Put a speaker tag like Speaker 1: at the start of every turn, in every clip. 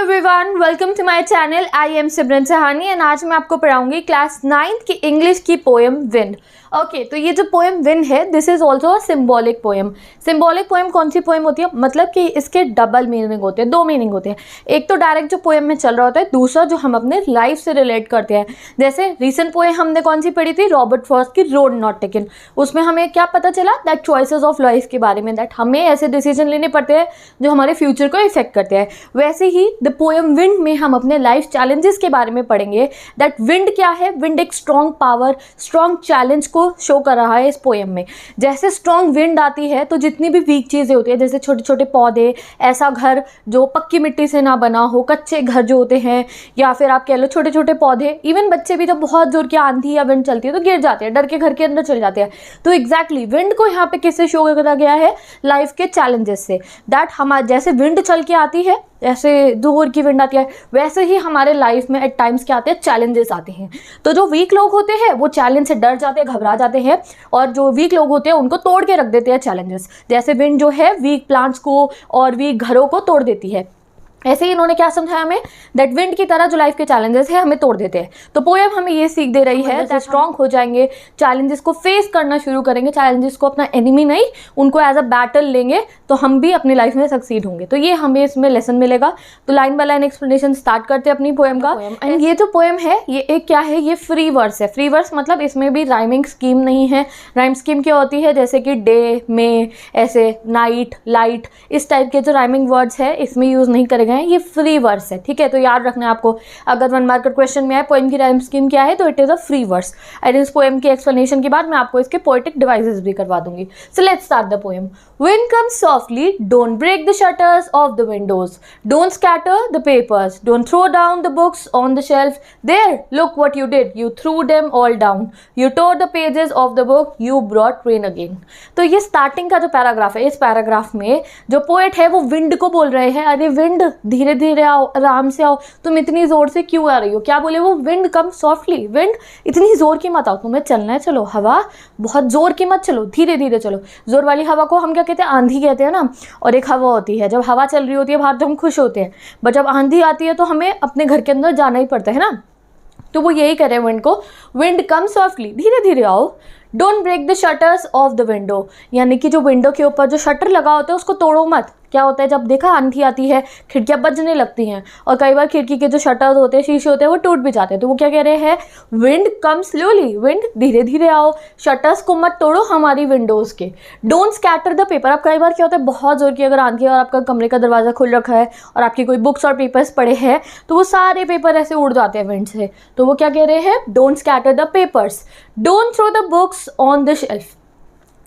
Speaker 1: Everyone, welcome to my channel. I am Simran Sahani and आज मैं आपको पढ़ाऊंगी क्लास 9th की इंग्लिश की पोएम विंड। ओके, तो ये जो पोएम विंड है this is also a symbolic poem. Symbolic poem कौन सी पोएम होती है? मतलब कि इसके डबल मीनिंग होते हैं, दो मीनिंग होते हैं। एक तो डायरेक्ट जो पोएम में चल रहा होता है, दूसरा जो हम अपने लाइफ से रिलेट करते हैं। जैसे रिसेंट पोएम हमने कौन सी पढ़ी थी? रॉबर्ट फ्रॉस्ट की रोड नॉट टेकन। उसमें हमें क्या पता चला? दैट चॉइसेस ऑफ लाइफ के बारे में, दैट हमें ऐसे डिसीजन लेने पड़ते हैं जो हमारे फ्यूचर को इफेक्ट करते हैं। वैसे ही द पोएम विंड में हम अपने लाइफ चैलेंजेस के बारे में पढ़ेंगे। दैट विंड क्या है? विंड एक स्ट्रॉन्ग पावर, स्ट्रॉन्ग चैलेंज को शो कर रहा है इस पोएम में। जैसे स्ट्रॉन्ग विंड आती है तो जितनी भी वीक चीज़ें होती है, जैसे छोटे छोटे पौधे, ऐसा घर जो पक्की मिट्टी से ना बना हो, कच्चे घर जो होते हैं, या फिर आप कह लो छोटे छोटे पौधे, इवन बच्चे भी जब बहुत जोर की आंधी या विंड चलती है तो गिर जाते हैं, डर के घर के अंदर चले जाते हैं। तो एग्जैक्टली विंड को यहाँ पे किससे शो करा गया है? लाइफ के चैलेंजेस से। दैट हमारे जैसे विंड चल के आती है, ऐसे जोर की विंड आती है, वैसे ही हमारे लाइफ में एट टाइम्स क्या आते हैं? चैलेंजेस आते हैं। तो जो वीक लोग होते हैं वो चैलेंज से डर जाते हैं, घबरा जाते हैं, और जो वीक लोग होते हैं उनको तोड़ के रख देते हैं चैलेंजेस। जैसे विंड जो है वीक प्लांट्स को और वीक घरों को तोड़ देती है, ऐसे ही इन्होंने क्या समझाया हमें? दैट विंड की तरह जो लाइफ के चैलेंजेस है हमें तोड़ देते हैं। तो पोएम हमें ये सीख दे रही है दैट स्ट्रॉन्ग हो जाएंगे, चैलेंजेस को फेस करना शुरू करेंगे, चैलेंजेस को अपना एनिमी नहीं, उनको एज अ बैटल लेंगे, तो हम भी अपनी लाइफ में सक्सीड होंगे। तो ये हमें इसमें लेसन मिलेगा। तो line by line explanation start करते हैं अपनी पोएम का। एंड ये जो पोएम है ये एक क्या है? ये फ्री वर्स है। फ्री वर्स मतलब इसमें भी राइमिंग स्कीम नहीं है। राइम स्कीम क्या होती है? जैसे कि डे में, ऐसे नाइट, लाइट, इस टाइप के जो राइमिंग वर्ड्स है इसमें यूज नहीं करे गए, ये फ्री वर्स है। ठीक है, तो याद रखना है आपको। अगर 1 मार्कर क्वेश्चन में है पोएम की राइम स्कीम क्या है, तो it is a free verse. And इस पोएम की एक्सप्लेनेशन के बाद मैं आपको इसके पोएटिक डिवाइसेस भी करवा दूंगी। So let's start the poem. Wind comes softly, don't break the shutters of the windows. Don't scatter the papers. Don't throw down the books on the shelf. There, look what you did. You threw them all down. You tore the pages of the book. You brought rain again. तो ये starting का जो paragraph है, इस paragraph में जो poet है वो विंड को बोल रहे हैं, अरे विंड धीरे धीरे आओ, आराम से आओ, तुम इतनी जोर से क्यों आ रही हो? क्या बोले वो? विंड कम सॉफ्टली, विंड इतनी जोर की मत आओ, तुम्हें चलना है चलो, हवा बहुत जोर की मत चलो, धीरे धीरे चलो। जोर वाली हवा को हम क्या कहते हैं? आंधी कहते हैं ना। और एक हवा होती है, जब हवा चल रही होती है बाहर तो हम खुश होते हैं, बट जब आंधी आती है तो हमें अपने घर के अंदर जाना ही पड़ता है ना। तो वो यही कह रहे हैं विंड को, विंड कम सॉफ्टली, धीरे धीरे आओ। Don't break the shutters of the window, यानी कि जो विंडो के ऊपर जो शटर लगा होता है उसको तोड़ो मत। क्या होता है? जब देखा आंधी आती है खिड़कियां बजने लगती हैं, और कई बार खिड़की के जो शटर्स होते हैं, शीशे होते हैं, वो टूट भी जाते हैं। तो वो क्या कह रहे हैं? विंड कम स्लोली, विंड धीरे धीरे आओ, शटर्स को मत तोड़ो हमारी विंडोज़ के। Don't scatter the paper. अब कई बार क्या होता है, बहुत जोर की अगर आंधी है और आपका कमरे का दरवाज़ा खुल रखा है और आपकी कोई बुक्स और पेपर्स पड़े हैं, तो वो सारे पेपर ऐसे उड़ जाते हैं विंड से। तो वो क्या कह रहे हैं? Don't scatter the papers. Don't throw the books on the shelf.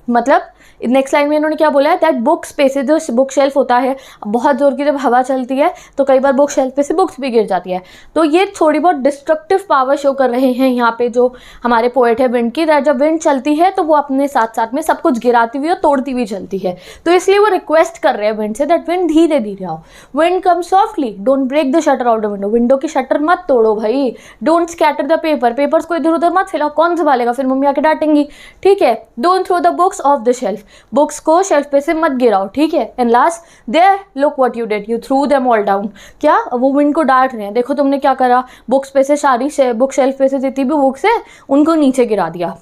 Speaker 1: मतलब नेक्स्ट लाइन में इन्होंने क्या बोला है? दैट बुक स्पेसेस, जो बुक शेल्फ होता है, बहुत जोर की जब हवा चलती है तो कई बार बुक शेल्फ पे से बुक्स भी गिर जाती है। तो ये थोड़ी बहुत डिस्ट्रक्टिव पावर शो कर रहे हैं यहाँ पे जो हमारे पोएट है विंड की। दैट जब विंड चलती है तो वो अपने साथ साथ में सब कुछ गिराती हुई और तोड़ती हुई चलती है। तो इसलिए वो रिक्वेस्ट कर रहे हैं विंड से दैट विंड धीरे धीरे आओ। Wind come softly, don't break the shutter of the window. Window की शटर मत तोड़ो भाई। Don't scatter the paper, papers को इधर उधर मत फैलाओ, कौन संभालेगा? फिर मम्मी आके डांटेंगी। ठीक है। Don't throw the books off the shelf, books को शेल्फ पे से मत गिराओ। ठीक है। And last, there look what you did, you threw them all down. क्या? वो विंड को डांट रहे हैं, देखो तुमने क्या करा, बुक्स पे से सारी बुक शेल्फ पे से जितनी भी बुक्स है उनको नीचे गिरा दिया।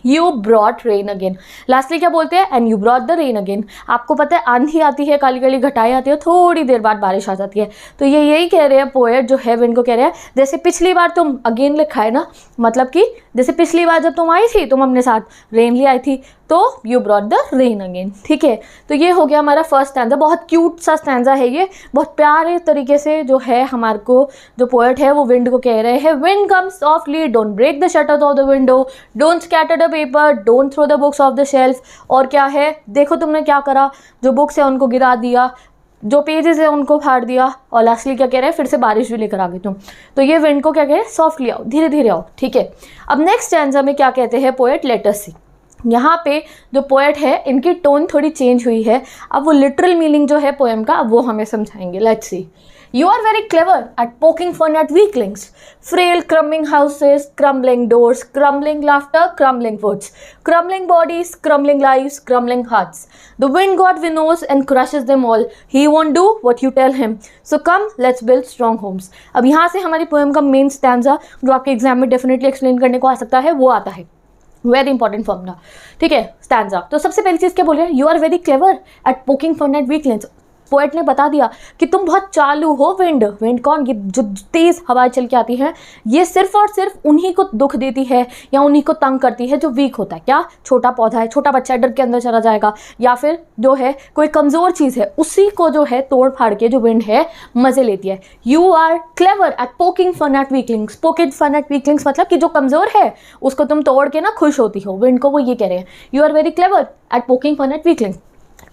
Speaker 1: You brought rain again. Lastly क्या बोलते हैं? And you brought the rain again. आपको पता है आंधी आती है, काली काली घटाएं आती है, थोड़ी देर बाद बारिश आ जाती है। तो ये यही कह रहे हैं पोएट जो है विंड को, कह रहे हैं जैसे पिछली बार तुम, अगेन लिखा है ना, मतलब कि जैसे पिछली बार जब तुम आई थी, तुम अपने साथ रेन ले आई थी, तो you brought the rain again. ठीक है। तो ये हो गया हमारा फर्स्ट स्टैंजा। बहुत क्यूट सा स्टैंजा है ये, बहुत प्यारे तरीके से जो है हमारे को जो पोएट है वो विंड को कह रहे हैं, wind comes softly, don't break the shutters of the window, don't scatter the paper, don't throw the books off the shelf. और क्या है? देखो तुमने क्या करा, जो बुक्स है उनको गिरा दिया, जो पेजेस है उनको फाड़ दिया, और लास्टली क्या कह रहे हैं? फिर से बारिश भी लेकर आ गई तुम। तो ये विंड को क्या कह रहे हैं? सॉफ्टली आओ, धीरे धीरे आओ। ठीक है। अब नेक्स्ट स्टैंजा में क्या कहते हैं पोएट? लेट अस सी। यहाँ पे जो पोएट है इनकी टोन थोड़ी चेंज हुई है। अब वो लिटरल मीनिंग जो है पोएम का वो हमें समझाएंगे। Let's see. You are very clever at poking fun at weaklings. Frail crumbling houses, crumbling doors, crumbling laughter, crumbling woods, crumbling bodies, crumbling lives, crumbling hearts. The wind god winnows and crushes them all. He won't do what you tell him. So come, let's build strong homes. अब यहाँ से हमारी poem का main stanza जो आपके exam में definitely explain करने को आ सकता है वो आता है। वेरी इंपॉर्टेंट फॉर्मूला, ठीक है, स्टैंजा। तो सबसे पहली चीज़ क्या बोल रहे हैं? You are very clever at poking fun at weaklings. Poet ने बता दिया कि तुम बहुत चालू हो। विंड, विंड कौन? ये जो तेज़ हवाएं चल के आती हैं, ये सिर्फ और सिर्फ उन्हीं को दुख देती है या उन्हीं को तंग करती है जो वीक होता है। क्या? छोटा पौधा है, छोटा बच्चा डर के अंदर चला जाएगा, या फिर जो है कोई कमज़ोर चीज़ है, उसी को जो है तोड़ फाड़ के जो विंड है मज़े लेती है। You are clever at poking fun at weaklings. Poking fun at weaklings मतलब कि जो कमज़ोर है उसको तुम तोड़ के ना खुश होती हो। विंड को वो ये कह रहे हैं, you are very clever at poking fun at weaklings.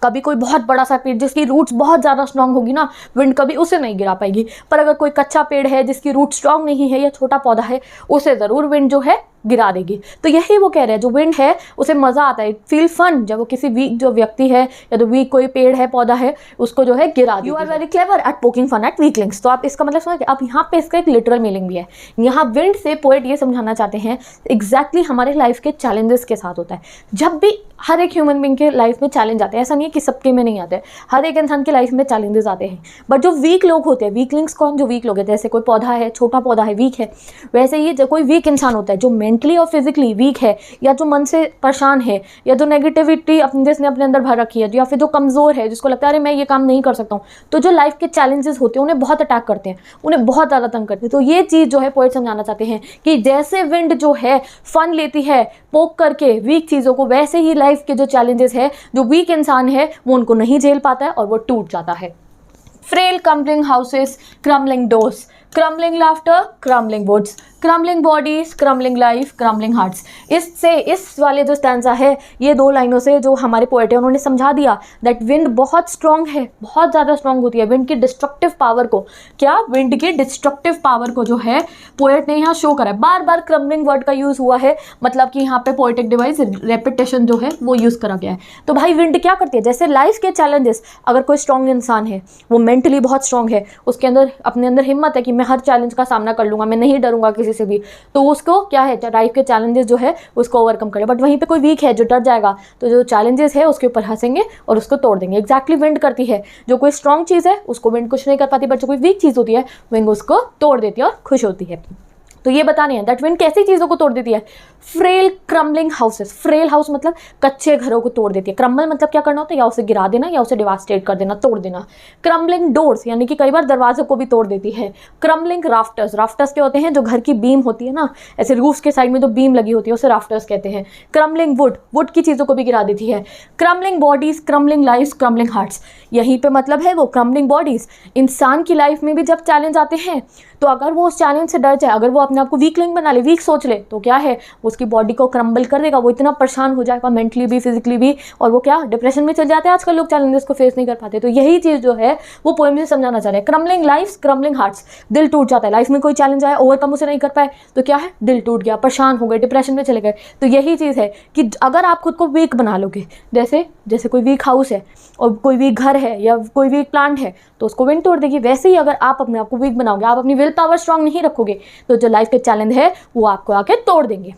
Speaker 1: कभी कोई बहुत बड़ा सा पेड़ जिसकी रूट्स बहुत ज़्यादा स्ट्रांग होगी ना, विंड कभी उसे नहीं गिरा पाएगी। पर अगर कोई कच्चा पेड़ है जिसकी रूट स्ट्रांग नहीं है या छोटा पौधा है, उसे ज़रूर विंड जो है गिरा देगी। तो यही वो कह रहे हैं, जो विंड है उसे मज़ा आता है, फील फन, जब वो किसी वीक जो व्यक्ति है या तो वीक कोई पेड़ है, पौधा है, उसको जो है गिरा देगी। You are very clever at poking fun at weaklings. तो आप इसका मतलब समझ गए। अब यहाँ पे इसका एक लिटरल मीनिंग भी है। यहाँ विंड से पोएट ये समझाना चाहते हैं एग्जैक्टली हमारे लाइफ के चैलेंजेस के साथ होता है। जब भी हर एक ह्यूमन बीइंग के लाइफ में चैलेंज आते हैं, ऐसा नहीं है कि सबके में नहीं आते, हर एक इंसान के लाइफ में चैलेंजेस आते हैं। बट जो वीक लोग होते हैं, वीकलिंग्स कौन? जो वीक लोग हैं, जैसे कोई पौधा है, छोटा पौधा है, वीक है, वैसे ही जो कोई वीक इंसान होता है जो मेंटली और फिजिकली वीक है, या जो मन से परेशान है, या जो नेगेटिविटी अपने जिसने अपने अंदर भर रखी है, या फिर जो कमज़ोर है, जिसको लगता है अरे मैं ये काम नहीं कर सकता हूँ, तो जो लाइफ के चैलेंजेस होते हैं उन्हें बहुत अटैक करते हैं, उन्हें बहुत ज़्यादा तंग करते हैं। तो ये चीज़ जो है पोएट समझाना चाहते हैं कि जैसे विंड जो है फन लेती है पोक करके वीक चीज़ों को, वैसे ही लाइफ के जो चैलेंजेस है, जो वीक इंसान है वो उनको नहीं झेल पाता है और वो टूट जाता है। Frail crumbling houses, crumbling doors, crumbling laughter, crumbling woods, crumbling bodies, crumbling life, crumbling hearts. इससे, इस वाले जो स्टैंजा है, ये दो लाइनों से जो हमारे पोएट है उन्होंने समझा दिया दैट विंड बहुत स्ट्रॉन्ग है, बहुत ज़्यादा स्ट्रॉन्ग होती है। विंड की डिस्ट्रक्टिव पावर को, क्या? विंड की डिस्ट्रक्टिव पावर को जो है पोएट ने यहाँ शो करा है। बार बार क्रम्बलिंग वर्ड का यूज़ हुआ है, मतलब कि यहाँ पे पोएटिक डिवाइस रेपिटेशन जो है वो यूज़ करा गया है। तो भाई विंड क्या करती है? जैसे लाइफ के चैलेंजेस, अगर कोई स्ट्रॉन्ग इंसान है, वो मेंटली बहुत स्ट्रॉन्ग है, उसके अंदर अपने अंदर हिम्मत है कि मैं हर चैलेंज का सामना कर लूँगा, मैं नहीं डरूंगा किसी से भी, तो उसको क्या है, लाइफ के चैलेंजेस जो है उसको ओवरकम करे। बट वहीं पे कोई वीक है जो डर जाएगा, तो जो चैलेंजेस है उसके ऊपर हंसेंगे और उसको तोड़ देंगे। एग्जैक्टली विंड करती है, जो कोई स्ट्रॉन्ग चीज़ है उसको विंड कुछ नहीं कर पाती, बट जो कोई वीक चीज़ होती है विंड उसको तोड़ देती है और खुश होती है। तो ये बताने हैं दैट विंड कैसी चीज़ों को तोड़ देती है? Frail crumbling houses. Frail house मतलब कच्चे घरों को तोड़ देती है। क्रम्बल मतलब क्या करना होता है? या उसे गिरा देना या उसे डिवास्टेट कर देना, तोड़ देना। क्रम्बलिंग डोर्स यानी कि कई बार दरवाजों को भी तोड़ देती है। क्रम्बलिंग राफ्टर्स, राफ्टर्स क्या होते हैं? जो घर की बीम होती है ना, ऐसे रूफ्स के साइड में जो बीम लगी होती है उसे राफ्टर्स कहते हैं। क्रम्बलिंग वुड, वुड की चीज़ों को भी गिरा देती है। Crumbling bodies, crumbling life, crumbling hearts. यहीं पे मतलब है वो क्रम्बलिंग बॉडीज। इंसान की लाइफ में भी जब चैलेंज आते हैं तो अगर वो उस चैलेंज से डर जाए, अगर वो अपने आप को वीकलिंग बना ले, वीक सोच ले, तो क्या है, उसकी बॉडी को क्रम्बल कर देगा, वो इतना परेशान हो जाएगा मेंटली भी फिजिकली भी, और वो क्या, डिप्रेशन में चल जाते हैं। आजकल लोग चैलेंजेस को फेस नहीं कर पाते। तो यही चीज़ जो है वो पोएम से समझाना चाह रहे हैं। Crumbling life, crumbling hearts. दिल टूट जाता है, लाइफ में कोई चैलेंज आया, ओवरकम उसे नहीं कर पाए, तो क्या है, दिल टूट गया, परेशान हो गए, डिप्रेशन में चले गए। तो यही चीज़ है कि अगर आप खुद को वीक बना लोगे, जैसे कोई वीक हाउस है और कोई वीक घर है या कोई वीक प्लांट है, तो उसको विंड तोड़ देगी। वैसे ही अगर आप अपने आप को वीक बनाओगे, आप अपनी विल पावर स्ट्रांग नहीं रखोगे, तो जो लाइफ के चैलेंज है वो आपको आके तोड़ देंगे।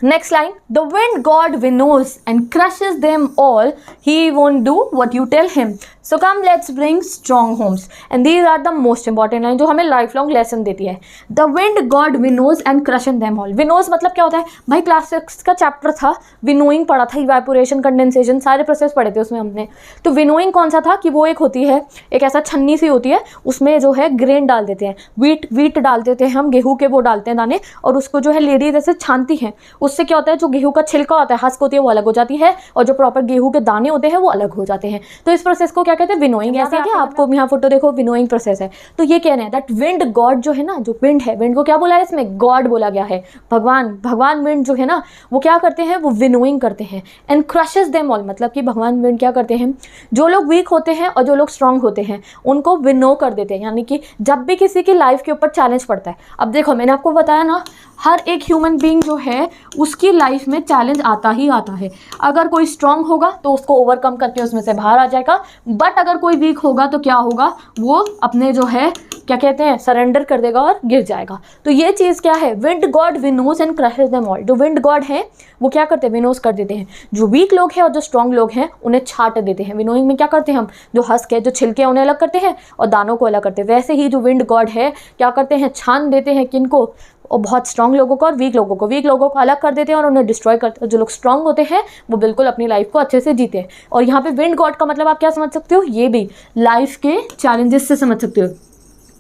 Speaker 1: Next line, the wind god winnows and crushes them all. He won't do what you tell him. So come, let's bring strong homes. And these are the most important line जो हमें life long lesson देती है। The wind god winnows and crushes them all. Winnows मतलब क्या होता है भाई? Class 6 का चैप्टर था, विनोइंग पढ़ा था, इवेपोरेशन, कंडेंसेशन, सारे प्रोसेस पढ़े थे उसमें हमने। तो विनोइंग कौन सा था कि वो एक होती है, एक ऐसा छन्नी सी होती है, उसमें जो है ग्रेन डाल देते हैं, वीट डाल देते हैं हम, गेहूँ के वो डालते हैं दाने, और उसको जो है लेडीज ऐसे छानती हैं। उससे क्या होता है, जो गेहूं का छिलका होता है, हस्क होती है, वो अलग हो जाती है, और जो प्रॉपर गेहूं के दाने होते हैं वो अलग हो जाते हैं। तो इस प्रोसेस को क्या कहते हैं? विनोइंग। ऐसे है, आपको यहाँ फोटो देखो, विनोइंग प्रोसेस है। तो ये कह रहे हैं दैट विंड गॉड जो है ना, जो विंड है, विंड को क्या बोला है इसमें? गॉड बोला गया है, भगवान विंड जो है ना, वो क्या करते हैं? वो विनोइंग करते हैं। एंड क्रशेस देम ऑल मतलब कि भगवान विंड क्या करते हैं? जो लोग वीक होते हैं और जो लोग स्ट्रांग होते हैं उनको विनो कर देते हैं। यानी कि जब भी किसी की लाइफ के ऊपर चैलेंज पड़ता है, अब देखो मैंने आपको बताया ना, हर एक ह्यूमन बीइंग जो है उसकी लाइफ में चैलेंज आता ही आता है। अगर कोई स्ट्रांग होगा तो उसको ओवरकम करके उसमें से बाहर आ जाएगा, बट अगर कोई वीक होगा तो क्या होगा, वो अपने जो है क्या कहते हैं सरेंडर कर देगा और गिर जाएगा। तो ये चीज़ क्या है, wind god winnows and crushes them all. जो विंड गॉड है वो क्या करते हैं, विनोज कर देते हैं। जो वीक लोग हैं और जो स्ट्रॉन्ग लोग हैं उन्हें छाट देते हैं। विनोइंग में क्या करते हैं हम, जो हस्क है, जो छिलके हैं उन्हें अलग करते हैं और दानों को अलग करते हैं। वैसे ही जो विंड गॉड है क्या करते हैं, छान देते हैं किनको, और बहुत स्ट्रॉन्ग लोगों को और वीक लोगों को अलग कर देते हैं और उन्हें डिस्ट्रॉय करते हैं। जो लोग स्ट्रॉन्ग होते हैं वो बिल्कुल अपनी लाइफ को अच्छे से जीते हैं। और यहाँ पे विंड गॉड का मतलब आप क्या समझ सकते हो, ये भी लाइफ के चैलेंजेस से समझ सकते हो।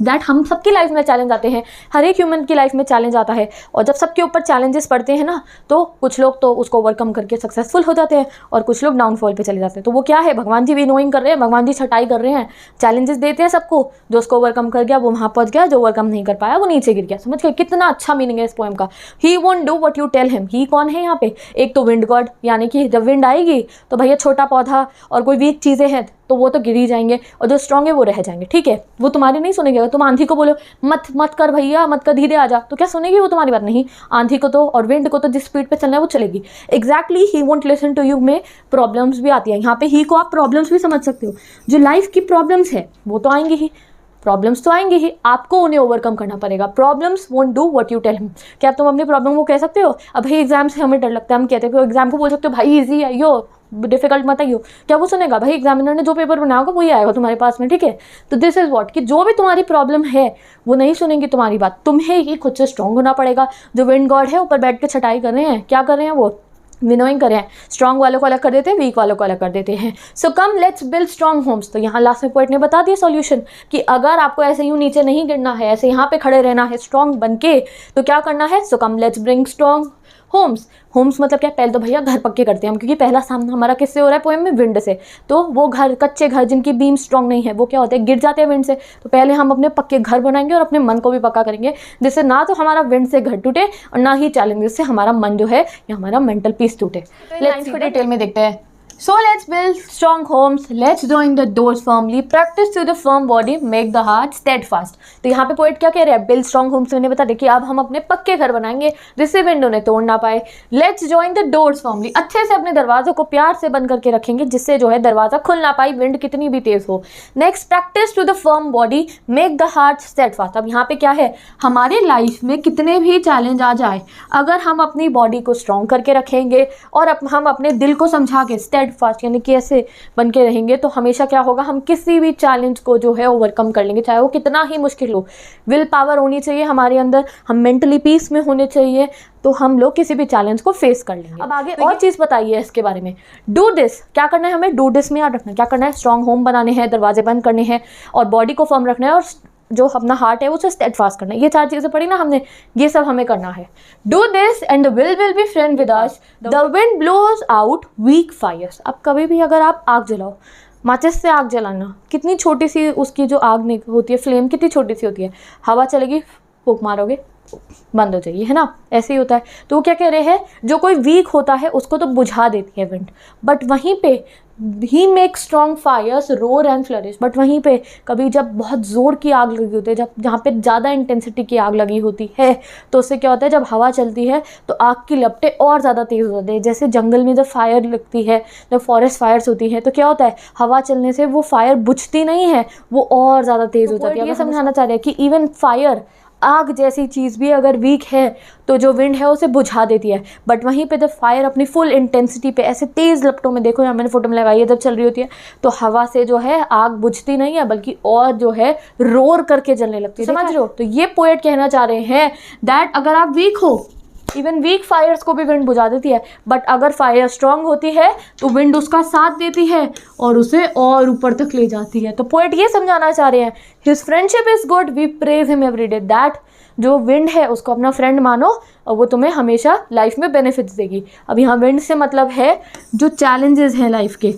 Speaker 1: दैट हम सबकी लाइफ में चैलेंज आते हैं, हर एक ह्यूमन की लाइफ में चैलेंज आता है। और जब सबके ऊपर चैलेंजेस पड़ते हैं ना, तो कुछ लोग तो उसको ओवरकम करके सक्सेसफुल हो जाते हैं और कुछ लोग डाउनफॉल पे चले जाते हैं। तो वो क्या है, भगवान जी भी नोइंग कर रहे हैं, भगवान जी छटाई कर रहे हैं, चैलेंजेस देते हैं सबको। जो उसको ओवरकम कर गया वो वहाँ पहुँच गया, जो ओवरकम नहीं कर पाया वो नीचे गिर गया। समझ गए, कितना अच्छा मीनिंग है इस पोएम का। He won't do what you tell him. He कौन है यहाँ पे, एक तो विंड गॉड, यानी कि जब विंड आएगी तो भैया छोटा पौधा और कोई वीक चीज़ें हैं तो वो तो गिर ही जाएंगे, और जो स्ट्रॉन्ग है वो रह जाएंगे। ठीक है, वो तुम्हारी नहीं सुनेंगे। अगर तुम आंधी को बोलो मत कर भैया, मत कर, धीरे आ जा, तो क्या सुनेगी वो तुम्हारी बात? नहीं। आंधी को तो और विंड को तो जिस स्पीड पे चलना है वो चलेगी। Exactly he won't listen to you में प्रॉब्लम्स भी आती है। यहाँ पे ही को आप प्रॉब्लम्स भी समझ सकते हो। जो लाइफ की प्रॉब्लम्स है वो तो आएंगी ही, प्रॉब्लम्स तो आएंगी ही, आपको उन्हें ओवरकम करना पड़ेगा। Problems won't do what you tell him. क्या तुम अपनी प्रॉब्लम को कह सकते हो, अब भाई एग्जाम से हमें डर लगता है, हम कहते हैं कि एग्जाम को बोल सकते हो भाई इजी है, यो डिफिकल्ट मत आइयो, क्या वो सुनेगा? भाई एग्जामिनर ने जो पेपर बनाया होगा वही आएगा तुम्हारे पास में। ठीक है, तो दिस इज व्हाट, कि जो भी तुम्हारी प्रॉब्लम है वो नहीं सुनेंगी तुम्हारी बात, तुम्हें ही खुद से स्ट्रांग होना पड़ेगा। जो विंड गॉड है ऊपर बैठ के छटाई कर रहे हैं, क्या कर रहे हैं, वो विनोइंग कर रहे हैं। स्ट्रॉन्ग वालों को अलग कर देते हैं, वीक वालों को अलग कर देते हैं। So come let's build strong homes. तो यहाँ लास्ट में पोएट ने बता दिया सॉल्यूशन कि अगर आपको ऐसे यूं नीचे नहीं गिरना है, ऐसे यहाँ पे खड़े रहना है स्ट्रॉन्ग बन के, तो क्या करना है, so come let's bring strong homes. Homes मतलब क्या, पहले तो भैया घर पक्के करते हैं हम, क्योंकि पहला सामना हमारा किससे हो रहा है पोएम में, विंड से। तो वो घर, कच्चे घर जिनकी बीम स्ट्रॉन्ग नहीं है, वो क्या होते हैं, गिर जाते हैं विंड से। तो पहले हम अपने पक्के घर बनाएंगे और अपने मन को भी पक्का करेंगे, जिससे ना तो हमारा विंड से घर टूटे और ना ही चैलेंजेस से हमारा मन जो है या हमारा मेंटल पीस टूटे। लेट्स इसको डिटेल में देखते हैं। So let's build strong homes, let's join the doors firmly, practice to the firm body, make the heart steadfast। तो यहाँ पे पोएट क्या कह रहे हैं, build strong homes मैंने बता दिया कि अब हम अपने पक्के घर बनाएंगे जिससे विंड उन्हें तोड़ ना पाए। Let's join the doors firmly, अच्छे से अपने दरवाजों को प्यार से बंद करके रखेंगे जिससे जो है दरवाजा खुल ना पाए, विंड कितनी भी तेज हो। Next, practice to the firm body, make the heart steadfast। अब यहाँ पे क्या है, हमारे लाइफ में कितने भी चैलेंज आ जाए, अगर हम अपनी बॉडी को स्ट्रॉन्ग करके रखेंगे और हम अपने दिल को समझा के फास्ट यानी कि ऐसे बन के रहेंगे, तो हमेशा क्या होगा, हम किसी भी चैलेंज को जो है ओवरकम कर लेंगे, चाहे वो कितना ही मुश्किल हो। विल पावर होनी चाहिए हमारे अंदर, हम मेंटली पीस में होने चाहिए, तो हम लोग किसी भी चैलेंज को फेस कर लेंगे। अब आगे और चीज़ बताइए इसके बारे में। डू दिस, क्या करना है हमें, डू दिस में याद रखना है, क्या करना है, स्ट्रॉन्ग होम बनाने हैं, दरवाजे बंद करने हैं और बॉडी को फर्म रखना है और जो अपना हार्ट है उसे स्टेडफास्ट करना है। ये 4 चीज़ें पढ़ी ना हमने, ये सब हमें करना है। Do this and the will be friend with us, the wind blows out weak fires. अब कभी भी अगर आप आग जलाओ, माचिस से आग जलाना, कितनी छोटी सी उसकी जो आग होती है, फ्लेम कितनी छोटी सी होती है, हवा चलेगी, फूंक मारोगे, बंद हो जाएगी, है ना, ऐसे ही होता है। तो वो क्या कह रहे हैं, जो कोई वीक होता है उसको तो बुझा देती है विंड, बट वहीं पे he make strong fires roar and flourish. But वहीं पे कभी जब बहुत ज़ोर की आग लगी होती है, जब जहाँ पे ज़्यादा इंटेंसिटी की आग लगी होती है, तो उससे क्या होता है, जब हवा चलती है तो आग की लपटें और ज़्यादा तेज़ हो जाती है। जैसे जंगल में जब फायर लगती है, जब फॉरेस्ट फायर्स होती है, तो क्या होता है, हवा चलने से वो फायर बुझती नहीं है, वो और ज़्यादा तेज़ हो जाती है। ये समझाना चाह रहे हैं कि इवन फायर, आग जैसी चीज़ भी अगर वीक है तो जो विंड है उसे बुझा देती है, बट वहीं पे जब फायर अपनी फुल इंटेंसिटी पे ऐसे तेज़ लपटों में, देखो यहाँ मैंने फोटो में लगाई है, जब चल रही होती है तो हवा से जो है आग बुझती नहीं है, बल्कि और जो है रोर करके जलने लगती है। समझ रहे हो? तो ये पोएट कहना चाह रहे हैं दैट अगर आप वीक हो, इवन वीक फायर्स को भी विंड बुझा देती है, बट अगर फायर स्ट्रांग होती है तो विंड उसका साथ देती है और उसे और ऊपर तक ले जाती है। तो पोएट ये समझाना चाह रहे हैं, his friendship is good, we praise him every day, that जो विंड है उसको अपना फ्रेंड मानो और वो तुम्हें हमेशा लाइफ में बेनिफिट्स देगी। अब यहाँ विंड से मतलब है जो चैलेंजेस हैं लाइफ के।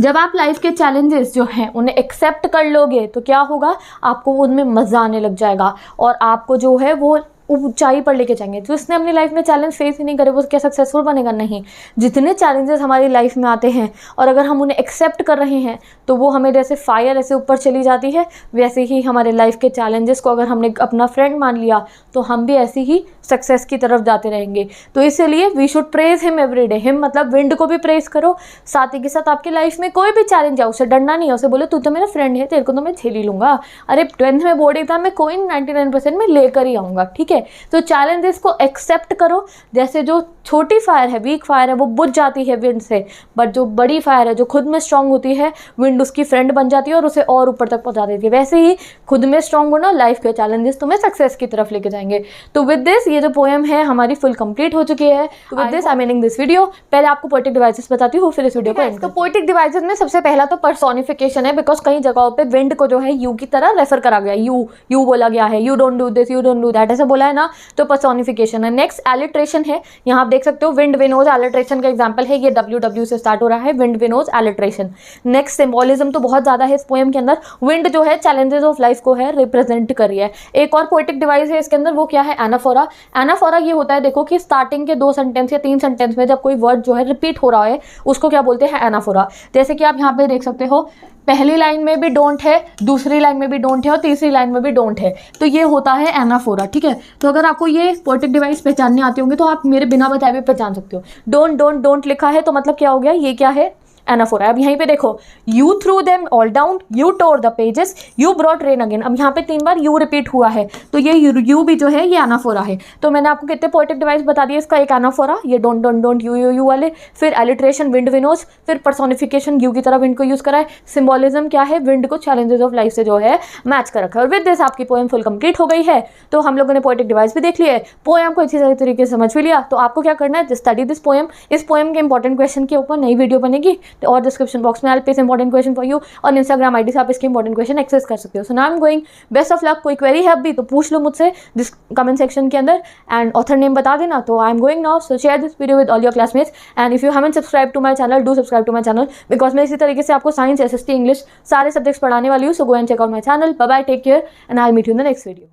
Speaker 1: जब आप लाइफ के चैलेंजेस जो हैं उन्हें एक्सेप्ट कर लोगे तो क्या होगा, आपको उनमें मज़ा आने लग जाएगा और आपको जो है वो ऊंचाई पर लेके जाएंगे। जिसने अपनी लाइफ में चैलेंज फेस ही नहीं करे वो क्या सक्सेसफुल बनेगा? नहीं। जितने चैलेंजेस हमारी लाइफ में आते हैं और अगर हम उन्हें एक्सेप्ट कर रहे हैं तो वो हमें जैसे फायर ऐसे ऊपर चली जाती है, वैसे ही हमारे लाइफ के चैलेंजेस को अगर हमने अपना फ्रेंड मान लिया तो हम भी ऐसी ही सक्सेस की तरफ जाते रहेंगे। तो इसीलिए we should praise him every day. Him मतलब विंड को भी प्रेज करो, साथ ही के साथ आपकी लाइफ में कोई भी चैलेंज है उससे डरना नहीं है। उसे बोलो तू तो मेरा फ्रेंड है, तेरे को तो मैं झेल ही लूँगा। अरे 10th में बोर्ड एग्जाम में कोई 99% में लेकर ही आऊँगा, ठीक है। तो चैलेंजेस को एक्सेप्ट करो। जैसे जो छोटी फायर है, वीक फायर है, वो बुझ जाती है विंड से, बट जो बड़ी फायर है जो खुद में स्ट्रांग होती है, विंड उसकी फ्रेंड बन जाती है और उसे और ऊपर तक पहुंचा देती है। वैसे ही खुद में स्ट्रांग होना, लाइफ के चैलेंजेस तुम्हें सक्सेस की तरफ लेके जाएंगे। तो विद दिस ये जो पोएम है हमारी फुल कंप्लीट हो चुकी है। तो with this I meaning this video. पहले आपको पोएटिक डिवाइसेस बताती हूँ, फिर इस वीडियो को एंड। तो पोएटिक डिवाइसेस में सबसे पहला तो पर्सोनिफिकेशन है, बिकॉज कई जगहों पे विंड को जो है यू की तरह रेफर करा गया, यू बोला गया है, you don't do this, you don't do that, ऐसे बोला है ना, तो पर्सोनिफिकेशन है। नेक्स्ट एलिट्रेशन है। यहाँ आप देख सकते हो विंड विनोज एलिट्रेशन का एग्जाम्पल है, ये WW से स्टार्ट हो रहा है, विंड विनोज एलिट्रेशन। नेक्स्ट सिंबोलिज्म तो बहुत ज्यादा है इस पोएम के अंदर। विंड जो है चैलेंजेस ऑफ लाइफ को है रिप्रेजेंट कर रही है। एक और पोएटिक डिवाइस है इसके अंदर, वो क्या है? एनाफोरा। एनाफोरा ये होता है, देखो कि स्टार्टिंग के 2 सेंटेंस या 3 सेंटेंस में जब कोई वर्ड जो है रिपीट हो रहा है उसको क्या बोलते हैं? एनाफोरा। जैसे कि आप यहाँ पे देख सकते हो, पहली लाइन में भी डोंट है, दूसरी लाइन में भी डोंट है और तीसरी लाइन में भी डोंट है, तो ये होता है एनाफोरा, ठीक है। तो अगर आपको ये पोएटिक डिवाइस पहचानने आते होंगे तो आप मेरे बिना बताए भी पहचान सकते हो। डोंट डोंट डोंट लिखा है तो मतलब क्या हो गया? ये क्या है? एनाफोरा। अब यहीं पे देखो, you threw them all down, you tore the pages, you brought rain again. अब यहाँ पे 3 बार यू रिपीट हुआ है, तो ये यू भी जो है ये एनाफोरा है। तो मैंने आपको कितने पोएटिक डिवाइस बता दिए इसका? एक एनाफोरा, ये डोंट डोंट डोंट यू वाले, फिर एलिट्रेशन विंड विनोज, फिर पर्सोनिफिकेशन यू की तरह विंड को यूज करा है। सिंबोलिज्म क्या है? विंड को चैलेंजेस ऑफ लाइफ से जो है मैच कर रखा है। और विद दिस आपकी पोएम फुल कंप्लीट हो गई है। तो हम लोगों ने पोएटिक डिवाइस भी देख लिया है, पोएम को अच्छी तरीके से समझ भी लिया। तो आपको क्या करना है? Study this poem. इस पोएम के इंपॉर्टेंट क्वेश्चन के ऊपर नई वीडियो बनेगी और डिस्क्रिप्शन बॉक्स में I will paste important question for you, और इंस्टाग्राम आईडी से आप इसके इंपॉर्टेंट क्वेश्चन एक्सेस कर सकते हो। So now I am going, best of luck. कोई क्वेरी है भी तो पूछ लो मुझसे कमेंट सेक्शन के अंदर, एंड ऑथर नेम बता देना। तो I am going now, so share this video with all your classmates, and if you haven't subscribe to my channel, do subscribe to my channel, because मैं इसी तरीके से आपको साइंस, SST, इंग्लिश सारे subjects पढ़ाने वाली हूँ। So go and check out my channel. Bye bye, take care, and I will meet you in the next video.